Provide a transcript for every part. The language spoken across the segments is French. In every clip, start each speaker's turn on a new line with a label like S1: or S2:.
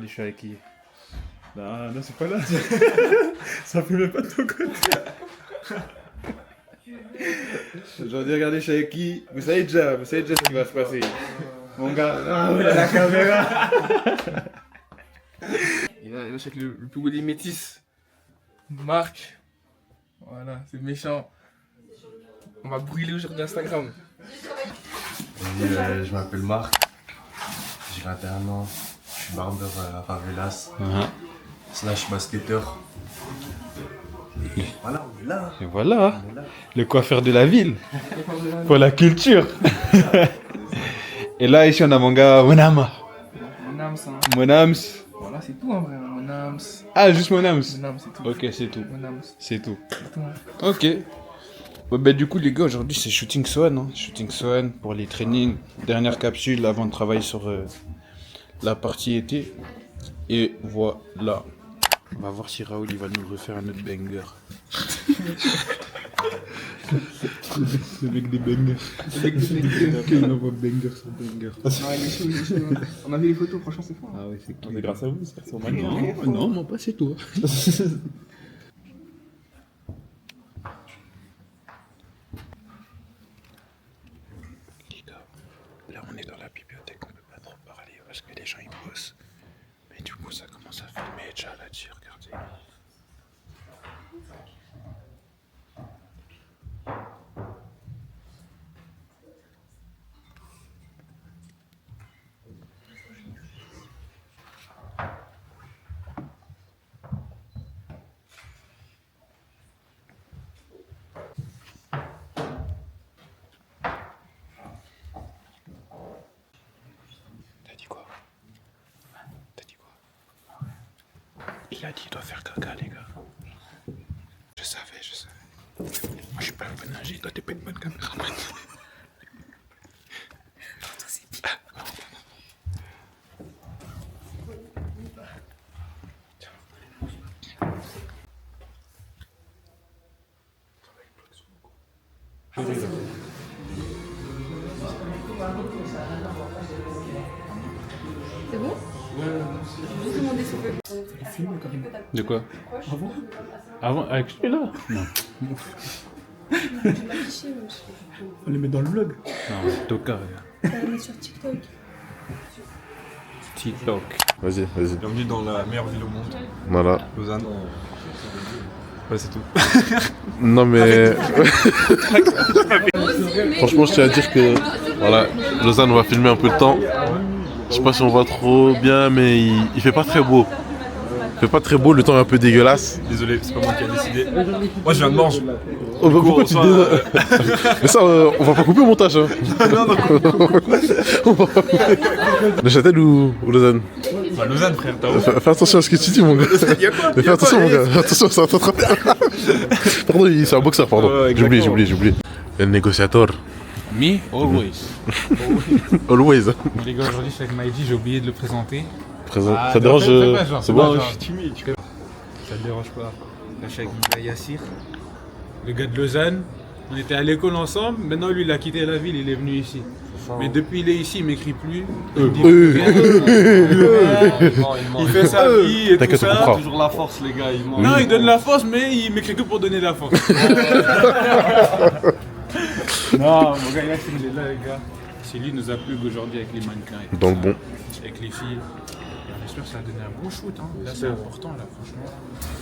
S1: je suis avec qui? Non, non, c'est pas là. Ça fait même pas de ton côté. J'en ai regardé, je suis avec qui? Vous savez déjà ce qui va se passer. Mon gars, ah ouais, la caméra.
S2: Et là, je suis avec le plus beau des métis. Marc. Voilà, c'est méchant. On va brûler aujourd'hui Instagram.
S3: Oui, je m'appelle Marc, j'ai 21 ans, je suis barbeur à Favelas, slash basketteur. Et voilà, on est là.
S1: Et voilà,
S3: On est là.
S1: le coiffeur de la ville. Pour la culture. Et là, ici, on a mon gars Monama.
S2: Mon âme, ça.
S1: Monams.
S2: Voilà, c'est tout en vrai. Mon âme.
S1: Ah, juste Monams.
S2: Mon âme, c'est tout.
S1: Ok, c'est tout.
S2: Mon âme,
S1: C'est tout.
S2: c'est tout.
S1: Ok. Ouais, bah, du coup, les gars, aujourd'hui, c'est Shooting Swan. Hein. Shooting Swan pour les trainings. Dernière capsule avant de travailler sur la partie été. Et voilà. On va voir si Raoul il va nous refaire un autre banger. Le mec des bangers. Il envoie banger sur banger.
S2: Non, il est chaud, il est chaud. On a vu les photos, franchement, c'est fort.
S1: Ah ouais, c'est
S4: C'est grâce à vous, c'est au
S1: Non, non, moi pas, c'est toi. Les gars, là on est dans la bibliothèque, on peut pas trop parler parce que les gens ils bossent. Mais du coup ça commence à filmer déjà là-dessus, regardez. T'as dit quoi? T'as dit quoi? Il a dit il doit faire caca les gars. Je savais. Moi je suis pas un bon ingé, toi t'es pas une bonne caméraman.
S5: C'est bon? Juste demander s'il peut.
S1: De quoi? Avant avec celui-là? Non.
S5: Tu m'as affiché, monsieur.
S4: On les met dans le vlog.
S1: Non, Toka.
S5: Tu vas la mettre sur TikTok.
S1: TikTok.
S6: Vas-y.
S4: Bienvenue dans la meilleure ville au monde,
S6: Voilà.
S4: Lausanne. Ouais, c'est tout.
S6: Non mais
S5: Franchement,
S6: franchement, je tiens à dire que voilà, Lausanne, on va filmer un peu de temps. Je sais pas si on voit trop bien, mais il fait pas très beau. Il fait pas très beau, le temps est un peu dégueulasse.
S4: Désolé, c'est pas moi qui ai décidé. Moi, je viens de manger.
S6: Oh, bah, pourquoi tu dis Mais ça, on va pas couper au montage. Hein.
S4: Non, non,
S6: On va pas couper. Neuchâtel ou Lausanne?
S4: bah, Lausanne, frère, t'as où?
S6: Fais attention à ce que tu dis, mon gars. Mais fais attention, mon gars. Attention, ça t'attrape. Pardon, c'est un boxeur, pardon.
S4: Ouais,
S6: J'ai oublié.
S4: exactement.
S6: El négociateur.
S1: Me, always.
S6: Always.
S1: Les gars, aujourd'hui, je suis avec Maïdi, j'ai oublié de le présenter.
S6: Présent.
S1: Ah,
S6: Ça te dérange?
S1: fais pas genre,
S6: C'est
S1: fais pas
S6: bon?
S1: genre.
S4: Je suis timide.
S1: Ça te dérange pas. Là, je suis avec mon gars Yassir, le gars de Lausanne. On était à l'école ensemble. Maintenant, lui, il a quitté la ville, il est venu ici. Mais depuis il est ici, il m'écrit plus. Il dit plus rien. Il fait sa vie et tout
S6: T'inquiète, on
S1: ça.
S6: comprend.
S4: Toujours la force, les gars.
S1: Non, il donne la force, mais il m'écrit que pour donner la force. Non, mon gars Yassir, il est là, les gars. C'est lui qui nous a plu aujourd'hui avec les mannequins. Et tout
S6: Dans le
S1: ça.
S6: bon.
S1: Avec les filles. J'espère que ça a donné un bon shoot. Hein. Là, c'est important, là, franchement.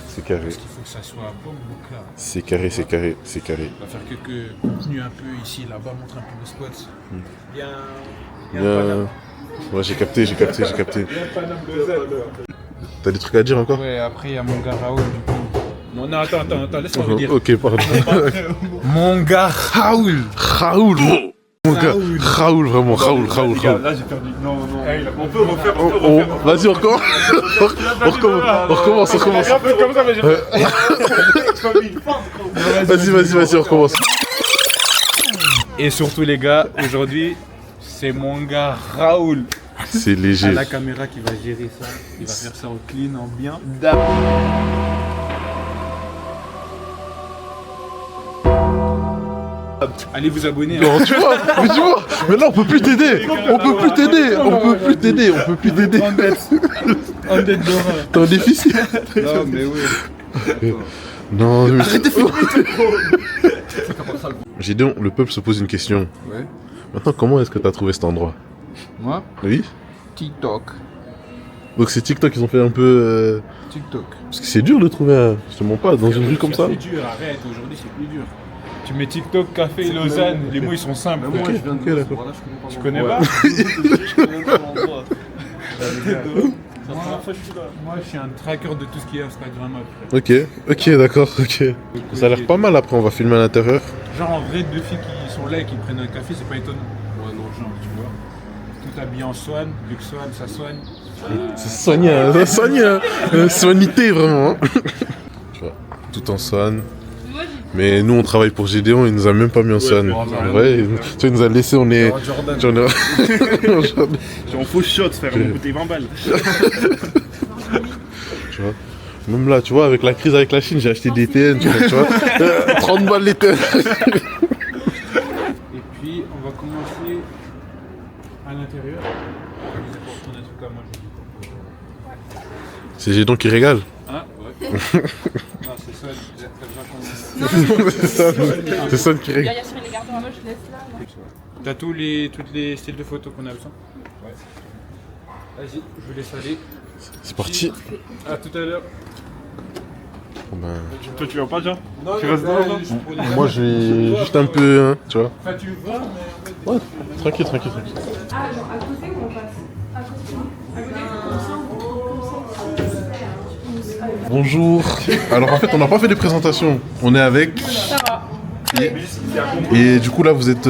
S6: C'est carré.
S1: Parce qu'il faut que ça soit bon, donc là.
S6: C'est carré.
S1: On va faire quelques contenus un peu ici, là-bas, montrer un peu le spot. Il y a un
S6: Bien.
S1: Paname.
S6: Ouais, j'ai capté.
S1: Il y a un Paname Lausanne.
S6: T'as des trucs à dire encore?
S1: Ouais, après, il y a mon gars Raoul, du coup. Non, non, attends, laisse-moi vous dire.
S6: Ok, pardon.
S1: Mon gars Raoul.
S6: Raoul. Mon gars, Raoul, vraiment, Raoul.
S4: Les gars, là, j'ai perdu. Non, non. On peut refaire.
S6: Vas-y, on recommence. On recommence.
S1: Un peu comme ça, mais j'ai
S6: Vas-y, on recommence.
S1: Et surtout, les gars, aujourd'hui, c'est mon gars Raoul.
S6: C'est
S1: À
S6: léger.
S1: la caméra qui va gérer ça. Il va faire ça en clean, en bien. Allez vous abonner.
S6: Non, tu vois, mais là on peut plus t'aider. On peut plus t'aider.
S1: En tête d'horreur.
S6: T'es en déficit.
S1: Non, mais oui.
S6: Non, mais... Arrête de filmer. Gédéon, le peuple se pose une question.
S1: Ouais.
S6: Maintenant, comment est-ce que t'as trouvé cet endroit?
S1: Moi,
S6: Oui.
S1: TikTok.
S6: Donc c'est TikTok qu'ils ont fait un peu...
S1: TikTok.
S6: Parce que c'est dur de trouver un... Je te mens pas, dans une rue comme ça.
S1: C'est dur, arrête, aujourd'hui c'est plus dur. Tu mets TikTok, café, Lausanne, les mots ils sont simples.
S6: Ok, d'accord.
S1: Tu connais pas? Moi je suis un tracker de tout ce qui est Instagram après.
S6: Ok, d'accord, ok. Ça a l'air pas mal après, on va filmer à l'intérieur.
S1: Genre en vrai, deux filles qui sont là et qui prennent un café, c'est pas étonnant. Ouais, non, genre, tu vois. Tout habillé en Swan, vu que Swan, ça soigne.
S6: C'est soignité vraiment. Hein. Tu vois, tout en Swan. Mais nous on travaille pour Gédéon, il nous a même pas mis en Swan. Ouais, il nous a laissé, on est...
S4: J'ai en faux shot, frère, on m'a coûté 20 balles.
S6: Tu vois. Même là, tu vois, avec la crise avec la Chine, j'ai acheté des TN, tu vois. 30 balles les TN.
S1: Et puis, on va commencer à l'intérieur.
S6: C'est Gédéon qui régale.
S1: Hein? Ouais. Non, c'est ça.
S6: C'est ça qui régale.
S5: Il y a sur les gardes, moi je laisse là.
S1: T'as tous les styles de photos qu'on a besoin? Ouais. Vas-y, je vous laisse aller.
S6: C'est parti.
S1: À tout à l'heure.
S6: Bon ben...
S4: Toi, tu vas pas, déjà?
S1: Non,
S4: Tu restes
S1: là,
S4: dedans,
S1: juste pour les
S6: Moi je vais juste un peu, hein, tu vois.
S1: Enfin, tu vas, mais en fait...
S6: Ouais, tranquille.
S5: Ah, genre à côté où on passe? À côté
S6: Bonjour. Alors en fait on n'a pas fait de présentation. On est avec...
S5: Ça va.
S6: Et du coup là vous êtes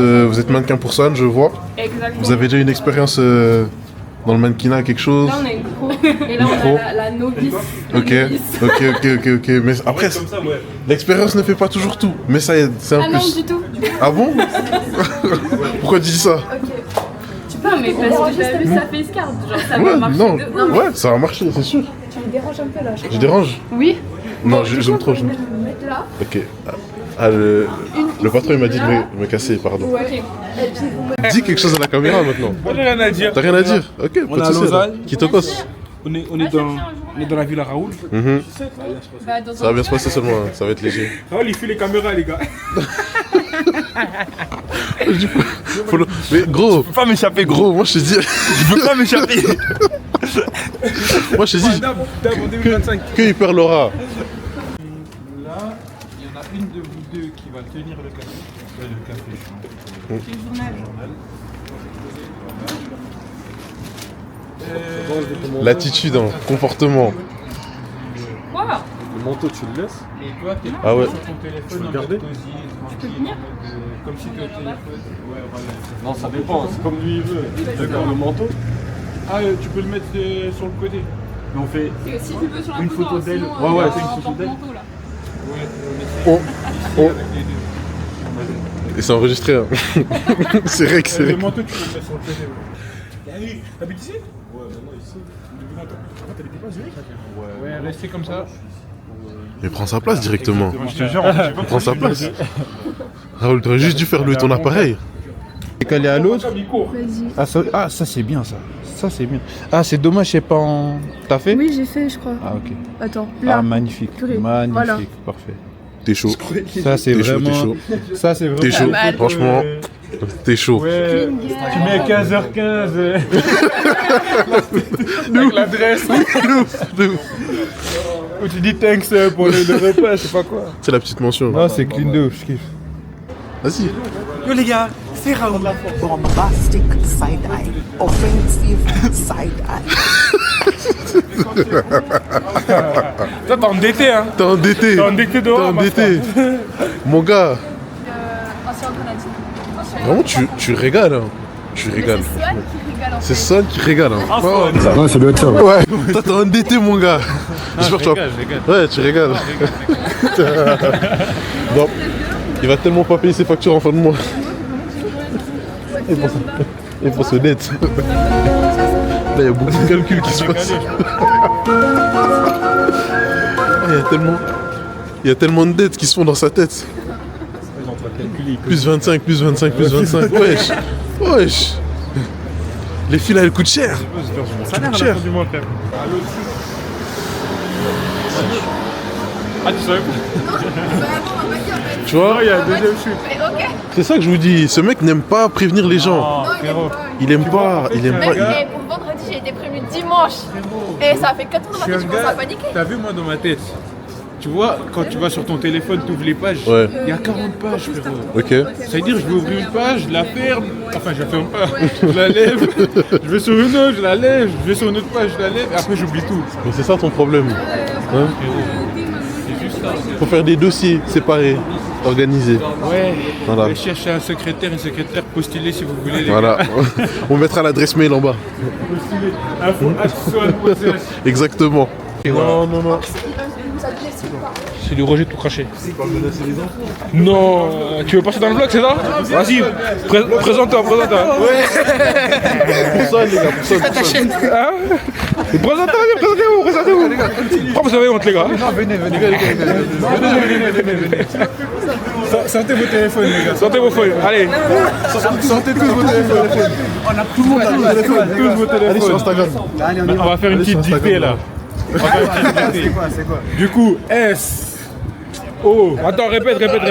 S6: mannequin pour Swan, je vois.
S5: Exactement.
S6: Vous avez déjà une expérience dans le mannequinat, quelque chose?
S5: Là on a une pro. Et là
S6: Pro.
S5: on a la novice.
S6: Ok. Mais après, l'expérience ne fait pas toujours tout. Mais ça aide, c'est un
S5: Ah non,
S6: plus.
S5: du tout.
S6: Ah bon? Pourquoi tu dis ça?
S5: Ok. Tu peux, mais parce que t'as vu sa face card. Genre ça va
S6: Ouais,
S5: marcher.
S6: non,
S5: mais-
S6: ouais, ça va marcher, c'est sûr.
S5: Tu me déranges un peu là.
S6: Je dérange?
S5: Oui.
S6: Non,
S5: Bon, du
S6: j'aime
S5: coup,
S6: trop.
S5: on va le mettre là.
S6: Ok. Ah, le patron il m'a dit de me casser, pardon.
S5: Ouais. Et puis vous me...
S6: Dis quelque chose à la caméra maintenant.
S1: On n'a rien à dire.
S6: T'as rien à dire? Ok,
S4: On
S6: pas
S4: est à
S6: de soucis,
S4: Lausanne.
S6: alors. Qui te cosse?
S4: On est dans la ville à Raoul.
S6: Mhm.
S5: Bah, dans
S6: Ça va bien se passer seulement, hein. Ça va être léger.
S1: Raoul, il fait les caméras, les gars.
S6: Mais gros,
S4: Je peux pas m'échapper, gros.
S6: gros, moi je te dis,
S4: Je peux pas m'échapper.
S6: moi je te dis,
S1: Dab en 2025.
S6: que il perd l'aura.
S1: Là, il y en a une de vous deux qui va tenir le café. Le café.
S5: C'est le journal.
S6: L'attitude, hein, comportement.
S5: Quoi?
S4: Le manteau, tu le laisses?
S1: Et toi, t'es
S6: Ah ouais.
S1: sur ton téléphone, en
S4: garder
S1: mode cosy, tranquille,
S5: venir
S1: comme si t'étais au téléphone. Ouais, voilà.
S4: Non, ça dépend, c'est comme lui il veut. D'accord, le manteau.
S1: Ah, tu peux le mettre sur le côté.
S4: Mais on fait.
S5: C'est si tu veux sur la
S4: Une
S5: photo,
S4: photo d'elle.
S5: sinon,
S4: Ouais, ouais,
S5: il y a
S4: c'est une
S5: un
S4: photo d'elle.
S5: porte-manteau, là.
S1: Ouais,
S6: Oh, oh.
S1: avec les deux.
S6: Et c'est enregistré, hein. C'est vrai que c'est
S1: Le
S6: vrai.
S1: manteau, tu peux le mettre sur le côté. Ouais. T'habites ici? Ouais, maintenant ici. Depuis longtemps. Ah, t'habitais pas à Zurich? Ouais, restez comme ça.
S6: Mais prends sa place directement.
S4: Je te jure,
S6: Prends sa place. Raoul, t'aurais juste dû faire louer ton appareil.
S7: Décalé à l'autre.
S5: Vas-y.
S7: Ah, ça c'est bien ça. Ça c'est bien. Ah, c'est dommage, c'est pas en. T'as fait?
S5: Oui, j'ai fait, je crois.
S7: Ah, ok.
S5: Attends,
S7: Ah,
S5: là.
S7: magnifique.
S5: Purée.
S7: Magnifique.
S5: Voilà.
S7: Parfait.
S6: T'es chaud.
S7: Ça c'est
S6: T'es chaud,
S7: vraiment.
S6: t'es chaud.
S7: Ça c'est vraiment.
S6: T'es chaud.
S5: mal.
S6: Franchement, t'es chaud.
S1: Ouais, tu mets 15h15.
S7: Avec l'adresse.
S6: De ouf.
S7: Ou tu dis thanks pour le repas, je sais pas quoi.
S6: C'est la petite mention.
S7: Non, c'est clean de ouf, je kiffe.
S6: Vas-y.
S8: Yo les gars, c'est Raoul. Bombastic side-eye. Offensive side-eye.
S1: Toi, t'es endetté, hein?
S6: T'es endetté.
S1: T'es endetté
S6: T'es
S1: dehors,
S6: endetté. Mon gars,
S5: Ancien Grenadier.
S6: vraiment tu régales. Hein. Tu régales.
S5: C'est Swan qui régale en fait.
S6: C'est Son qui régale. Hein. Ouais,
S7: Ouais, ça doit être ça.
S6: ouais. Toi t'es endetté mon gars. J'espère que tu vas...
S1: je régale.
S6: Ouais, tu régales. Bon, il va tellement pas payer ses factures en fin de mois. Il faut se dette. Là, il y a beaucoup de calculs qui se passent. Il y a tellement de dettes qui se font dans sa tête.
S1: on va calculer.
S6: Plus 25, plus 25, plus 25. Wesh. Wesh. Les filles là, elles coûtent cher.
S4: Ça a l'air cher du mois, frère.
S1: Ah, tu savais pas?
S6: Tu vois,
S4: Il y a un deuxième chute.
S5: Mais ok.
S6: c'est ça que je vous dis. Ce mec n'aime pas prévenir les gens.
S1: Non, frérot.
S6: Il aime pas, il aime
S5: Mais
S6: pas.
S5: pour vendredi, j'ai été prévenue dimanche. Et ça a fait 4 ans dans ma tête, je commence à paniquer.
S1: T'as vu moi dans ma tête? Tu vois, quand tu vas sur ton téléphone, tu ouvres les pages,
S6: Ouais.
S1: il y a 40 pages, frérot.
S6: Ok.
S1: Ça veut dire, je vais ouvrir une page, je la ferme, enfin je la ferme pas, je la lève, je vais sur une autre, je la lève, je vais sur une autre page, je la lève, et après j'oublie tout.
S6: Mais c'est ça ton problème. Hein?
S1: C'est juste ça.
S6: Faut faire des dossiers séparés, organisés.
S1: Ouais,
S6: Voilà.
S1: je cherche un secrétaire, une secrétaire, postulez si vous voulez. Les
S6: Voilà. On mettra l'adresse mail en bas.
S1: gars. Info@swan.ch.
S6: Exactement. Non, non, non.
S2: C'est du rejet tout craché. Non, tu veux passer dans le vlog, c'est ça? Vas-y, présente-toi, présente-toi.
S6: Pour ça, les gars, pour ça.
S2: Hein? Présentez-vous, présentez-vous. Pourquoi vous avez honte, les gars?
S1: Sortez vos téléphones, les gars.
S2: Sortez vos feuilles, allez.
S1: Sortez tous vos téléphones.
S6: Tous vos téléphones. Allez sur Instagram.
S1: On va faire une petite dictée là. On va faire une petite dictée. Du coup, S. O.
S2: Attends, répète. Répète.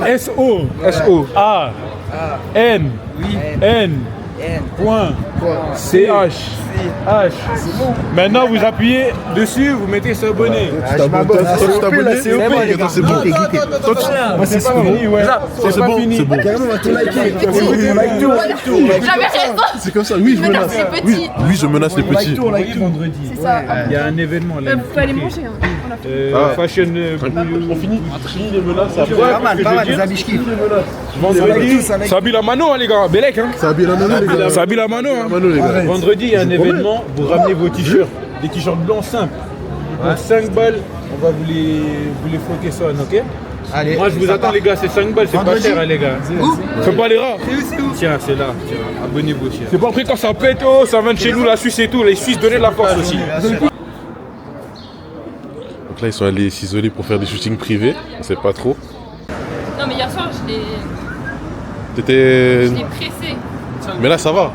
S1: S-O.
S2: S-O.
S1: A. N. N. Point. C-H. H. Maintenant, vous appuyez dessus, vous mettez s'abonner.
S6: Tu t'abonnes. C'est bon. C'est bon.
S1: Moi, c'est pas fini, ouais. C'est pas fini.
S6: C'est bon.
S5: J'avais raison.
S6: C'est comme ça. Oui, je menace.
S5: les petits.
S6: Oui, je menace les petits.
S1: Vendredi.
S5: C'est ça.
S1: Il y a un événement là.
S5: Vous pouvez aller manger. Hein.
S1: Fashion.
S6: On finit les menaces après.
S1: Pas mal,
S8: les habits kiffent.
S1: Vendredi.
S2: Ça habille la mano, hein, les gars. Bellec, hein.
S6: Ça habille la mano, les gars.
S2: Ça habille la mano, hein.
S6: Mano, les gars.
S1: Vendredi, il y a un événement. Vous ramenez vos t-shirts. Des t-shirts blancs simples. Pour 5 balles, on va vous les floquer ça, ok?
S8: Allez.
S1: Moi, je vous attends, les gars. C'est 5 balles, c'est pas cher, hein, les gars.
S2: Fais pas les rats.
S1: Tiens, c'est là. Tiens, abonnez-vous, tiens.
S2: C'est pas après quand ça pète, oh, ça vient de chez nous, la Suisse et tout. Les Suisses donnaient de la force aussi.
S6: Donc là, ils sont allés s'isoler pour faire des shootings privés. On sait pas trop.
S5: Non, mais hier soir, je l'ai
S6: T'étais.
S5: pressé.
S6: Mais là, ça va.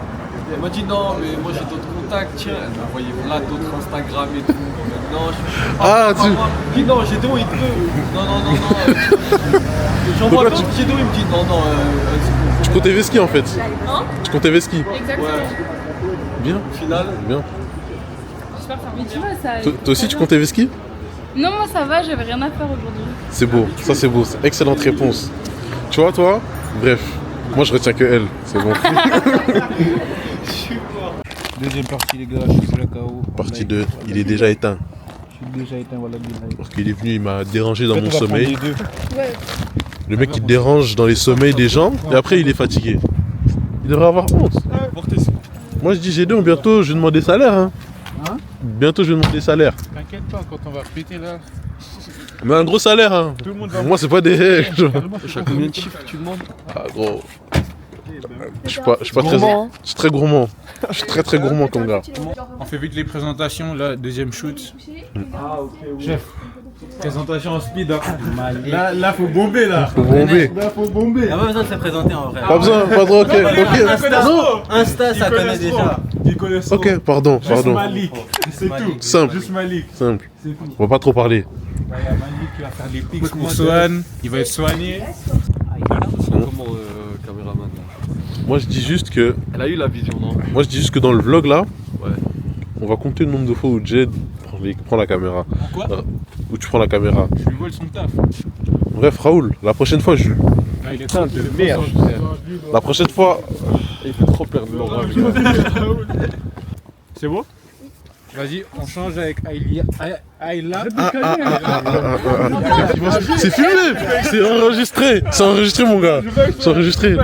S9: Elle m'a dit non, mais moi j'ai d'autres contacts, tiens, elle m'a envoyé là d'autres Instagram et tout. Non, je
S6: Ah, tu.
S9: Il me dit non, j'ai d'eau, il te veut. Non. J'envoie d'autres, j'ai d'eau, il me dit non.
S6: Tu comptais Veski en fait.
S5: Hein?
S6: Tu comptais Veski.
S5: Exactement.
S6: Bien.
S9: Final.
S6: Bien.
S5: J'espère que ça va. Mais tu vois, ça.
S6: Toi aussi, tu comptais Veski?
S5: Non, moi ça va, j'avais rien à faire aujourd'hui.
S6: C'est beau. Ça, c'est beau. C'est excellente réponse. Tu vois, toi? Bref. Moi, je retiens que elle. C'est bon.
S7: Deuxième partie, les gars, je suis là KO.
S6: Partie 2. Il est déjà éteint.
S7: Je suis déjà éteint, voilà.
S6: Parce qu'il est venu, il m'a dérangé dans mon sommeil.
S5: Ouais.
S6: Le mec, il dérange dans les sommeils des gens. Et après, il est fatigué. Il devrait avoir honte. Moi, je dis, j'ai donc bientôt, je vais demander salaire. Hein. Bientôt, je vais demander salaire.
S1: T'inquiète pas, quand on va péter là.
S6: Mais un gros salaire, hein.
S1: Tout le monde va.
S6: Moi, c'est pas des.
S9: Chaque combien de chiffres tu demandes?
S6: Ah, gros. Je suis pas très. Je suis très gourmand. Je suis très gourmand comme gars.
S1: On fait vite les présentations, là, deuxième shoot. Chef, présentation en speed. Hein. Là, faut bomber là.
S6: Faut bomber.
S1: Là, faut bomber.
S9: Il n'y a pas besoin de se présenter en vrai.
S6: Pas besoin, pas trop, ok.
S1: Non,
S9: Insta, ça connaît déjà.
S1: ils connaissent trop.
S6: Ok, pardon,
S1: Juste
S6: pardon.
S1: Malik, c'est tout.
S6: Simple.
S1: Juste Malik.
S6: Simple.
S1: C'est tout.
S6: On va pas trop parler.
S1: Il y a Malik qui va faire des pics pour Swan. Il va être soigné.
S9: Comment caméraman là?
S6: Moi, je dis juste que.
S9: Elle a eu la vision, non?
S6: Moi, je dis juste que dans le vlog là,
S9: Ouais.
S6: on va compter le nombre de fois où Jed prend la caméra.
S1: Pourquoi?
S6: Où tu prends la caméra.
S1: Je lui vole son taf.
S6: Bref, Raoul, la prochaine fois,
S1: Il est temps de merde.
S6: La prochaine fois.
S9: Il fait trop perdre l'aura.
S1: C'est bon? Vas-y, on change avec Ayla.
S6: C'est filmé. C'est enregistré. C'est enregistré, mon gars. C'est enregistré.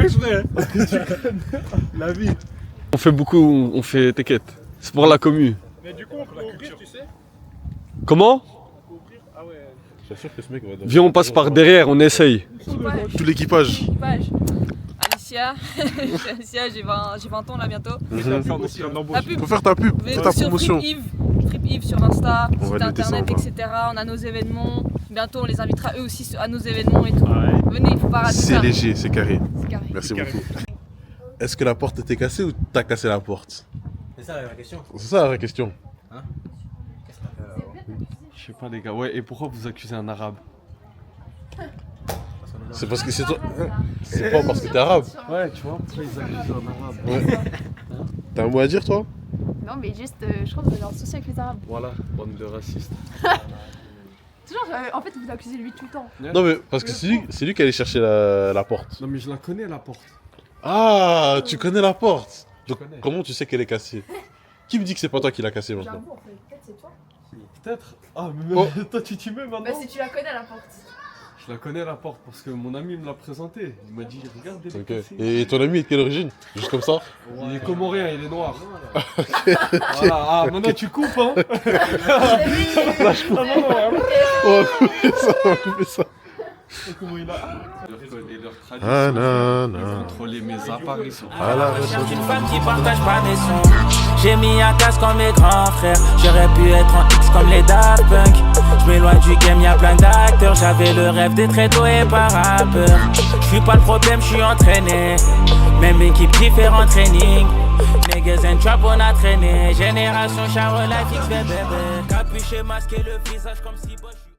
S1: La vie.
S9: On fait beaucoup, on fait t'inquiète. C'est pour la commu.
S1: Mais du coup, on peut ouvrir, tu sais.
S9: Comment?
S6: J'assure que ce mec va dans-
S9: Viens, on passe par derrière, on essaye.
S6: Tout l'équipage.
S5: Alicia, Alicia, j'ai 20 ans là bientôt. La pub.
S6: Faut faire ta pub,
S5: Vous
S6: fais ta
S5: sur
S6: promotion.
S5: Free Yves. Strip Yves sur Insta,
S6: On va
S5: site
S6: noter ça,
S5: internet,
S6: on va.
S5: etc. On a nos événements. Bientôt, on les invitera eux aussi à nos événements et tout. Venez, il faut pas rater ça.
S6: C'est léger, c'est carré.
S5: C'est carré.
S6: Merci beaucoup. Est-ce que la porte était cassée ou t'as cassé la porte?
S3: C'est ça la question.
S6: C'est ça la vraie question.
S9: Je sais pas les gars, ouais, et pourquoi vous accusez un arabe?
S6: C'est parce que c'est toi. C'est pas parce que t'es arabe.
S9: Ouais, tu vois, pourquoi ils accusent un arabe?
S6: Ouais. T'as un mot à dire toi?
S5: Non, mais juste, je crois que vous avez un souci avec les Arabes.
S9: Voilà, bande de racistes.
S5: Toujours, en fait, vous accusez lui tout le temps.
S6: Non mais parce que c'est lui qui allait chercher la porte.
S9: Non mais je la connais la porte.
S6: Ah, tu connais la porte. Donc
S9: connais.
S6: comment tu sais qu'elle est cassée? Qui me dit que c'est pas toi qui l'as cassée maintenant?
S5: J'avoue, en fait, peut-être c'est toi.
S9: Peut-être. Ah mais
S6: Oh.
S9: toi tu t'y mets maintenant.
S5: Bah, si tu la connais, la porte.
S9: Je la connais la porte parce que mon ami me l'a présentée. Il m'a dit regarde elle est
S6: Ok.
S9: cassée.
S6: Et ton ami est de quelle origine? Juste comme ça?
S9: Il est comorien, il est noir. Voilà, ah maintenant tu coupes hein.
S6: Là je coupe. On va couper ça, on va couper ça.
S9: Comment il a et leur
S6: Ah
S9: tradition.
S6: non, non.
S9: Contrôler mes apparitions.
S6: À la recherche
S10: Une femme qui partage pas mes sons. J'ai mis un casque comme mes grands frères. J'aurais pu être en X comme les Daft Punk. Je m'éloigne du game, y'a plein d'acteurs. J'avais le rêve d'être étoilé par rappeur. Je suis pas le problème, je suis entraîné. Même équipe, différents trainings. Niggas and trap, on a traîné. Génération Charo, la fixe, bébé. Capuché, masqué, le visage comme si boss.